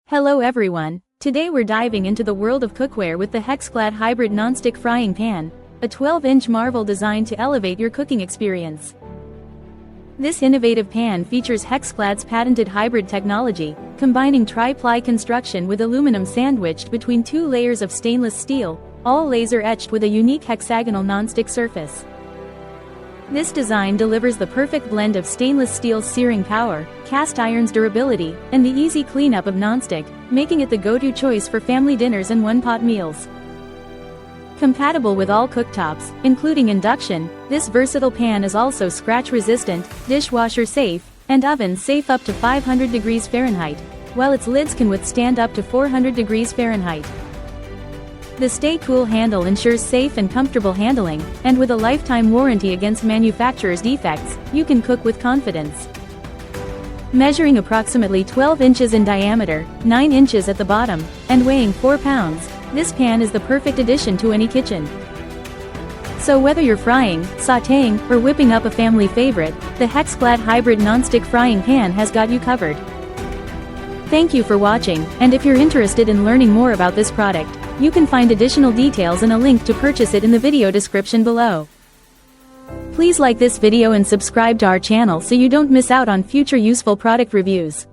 Hello everyone, today we're diving into the world of cookware with the HexClad Hybrid Nonstick Frying Pan, a 12-inch marvel designed to elevate your cooking experience. This innovative pan features HexClad's patented hybrid technology, combining tri-ply construction with aluminum sandwiched between two layers of stainless steel, all laser-etched with a unique hexagonal nonstick surface. This design delivers the perfect blend of stainless steel's searing power, cast iron's durability, and the easy cleanup of nonstick, making it the go-to choice for family dinners and one-pot meals. Compatible with all cooktops, including induction, this versatile pan is also scratch-resistant, dishwasher-safe, and oven-safe up to 500 degrees Fahrenheit, while its lids can withstand up to 400 degrees Fahrenheit. The Stay Cool handle ensures safe and comfortable handling, and with a lifetime warranty against manufacturer's defects, you can cook with confidence. Measuring approximately 12 inches in diameter, 9 inches at the bottom, and weighing 4 pounds, this pan is the perfect addition to any kitchen. So whether you're frying, sautéing, or whipping up a family favorite, the HexClad Hybrid Nonstick Frying Pan has got you covered. Thank you for watching, and if you're interested in learning more about this product, you can find additional details and a link to purchase it in the video description below. Please like this video and subscribe to our channel so you don't miss out on future useful product reviews.